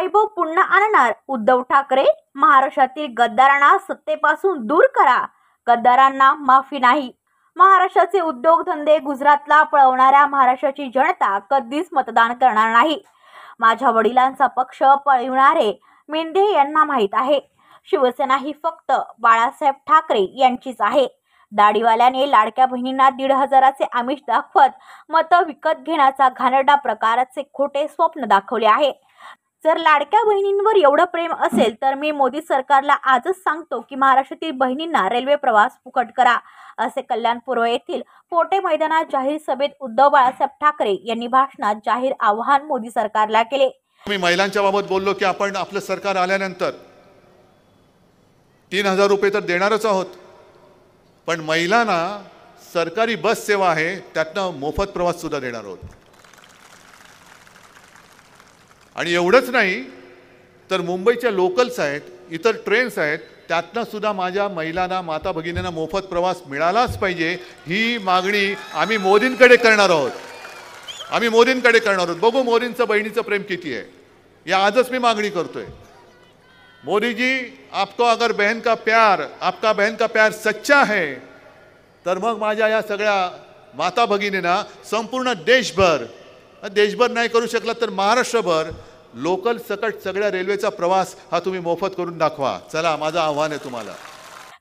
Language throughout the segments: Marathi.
वैभव पुन्हा आणणार उद्धव ठाकरे। महाराष्ट्रातील गद्दारांना सत्तेपासून दूर करा, गद्दारांना माफी नाही। महाराष्ट्राचे उद्योगधंदे गुजरातला पळवणाऱ्या महाराष्ट्राची जनता कधीच मतदान करणार नाही। माझ्या वडिलांचा पक्ष पळविणारे मेंढे यांना माहीत आहे, शिवसेना ही फक्त बाळासाहेब ठाकरे यांचीच आहे। दाढीवाल्याने लाडक्या बहिणींना 1,500चे आमिष दाखवत मतं विकत घेण्याचा घाणेरडा प्रकाराचे खोटे स्वप्न दाखवले आहे। जर लाडक्या बहिणींवर एवढं प्रेम असेल तर मी मोदी सरकारला आजच सांगतो की महाराष्ट्रातील बहिणींना रेल्वे प्रवास फुकट करा, असे कल्याण पूर्व येथील पोटे मैदानात जाहीर सभेत उद्धव बाळासाहेब ठाकरे यांनी भाषणात जाहीर आवाहन मोदी सरकारला केले। मी महिलांच्या बाबत बोललो की आपण आपलं सरकार आल्यानंतर 3,000 रुपये तर देणारच आहोत, पण महिलांना सरकारी बस सेवा आहे त्यातनं मोफत प्रवास सुद्धा देणार आहोत। आणि एवढंच नाही तर मुंबईच्या लोकल्स आहेत, इतर ट्रेन्स आहेत, त्यातनं सुद्धा माझ्या महिलांना माता भगिनींना मोफत प्रवास मिळालाच पाहिजे, ही मागणी आम्ही मोदींकडे करणार आहोत। बघू मोदींचं बहिणीचं प्रेम किती आहे, या आजच मी मागणी करतोय। मोदी जी, आपको अगर आपका बहन का प्यार सच्चा है तर मग माझ्या या सगळ्या माता भगिनींना संपूर्ण देशभर नाही करू शकला तर महाराष्ट्रभर लोकल सकट सगळ्या रेल्वेचा प्रवास हा तुम्ही मोफत करून दाखवा। चला, माझं आव्हान आहे तुम्हाला।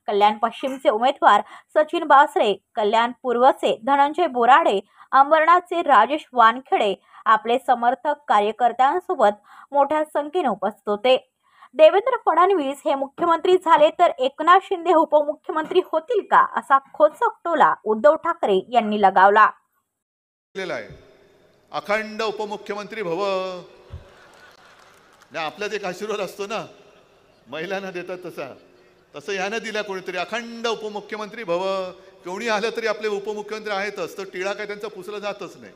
कल्याण पश्चिमचे उमेदवार सचिन बासरे, कल्याण पूर्वचे धनंजय बोराडे, अंबरनाथचे राजेश वानखेडे आपले समर्थक कार्यकर्त्यांसोबत मोठ्या संख्येने उपस्थित होते। देवेंद्र फडणवीस हे मुख्यमंत्री झाले तर एकनाथ शिंदे उपमुख्यमंत्री होतील का, असा खोचक टोला उद्धव ठाकरे यांनी लगावला। अखंड उपमुख्यमंत्री भव, आपल्यात एक आशीर्वाद असतो ना, महिलांना देतात तसं ह्यानं दिला कोणीतरी, अखंड उपमुख्यमंत्री भव। कोणी आलं तरी आपले उपमुख्यमंत्री आहेतच, तर टिळा काय त्यांचा पुसला जातच नाही।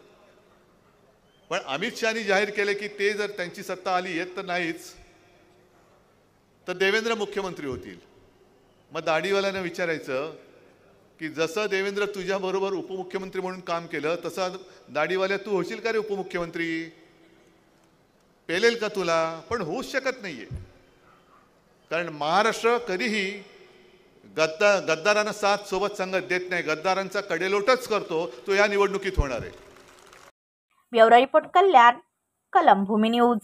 पण अमित शहानी जाहीर केले की ते जर त्यांची सत्ता आली, येत तर नाहीच, तर देवेंद्र मुख्यमंत्री होतील। मग दाढीवाल्यानं विचारायचं की जसं देवेंद्र तुझ्या बरोबर उपमुख्यमंत्री म्हणून काम केलं तसं दाढीवाल्या तू होशील का रे उपमुख्यमंत्री? पेलेल का तुला? पण होऊच शकत नाहीये, कारण महाराष्ट्र कधीही गद्दारांना साथ सोबत संगत देत नाही, गद्दारांचा कडेलोटच करतो, तो या निवडणुकीत होणार आहे। ब्युरो रिपोर्ट, कल्याण, कलम भूमी न्यूज।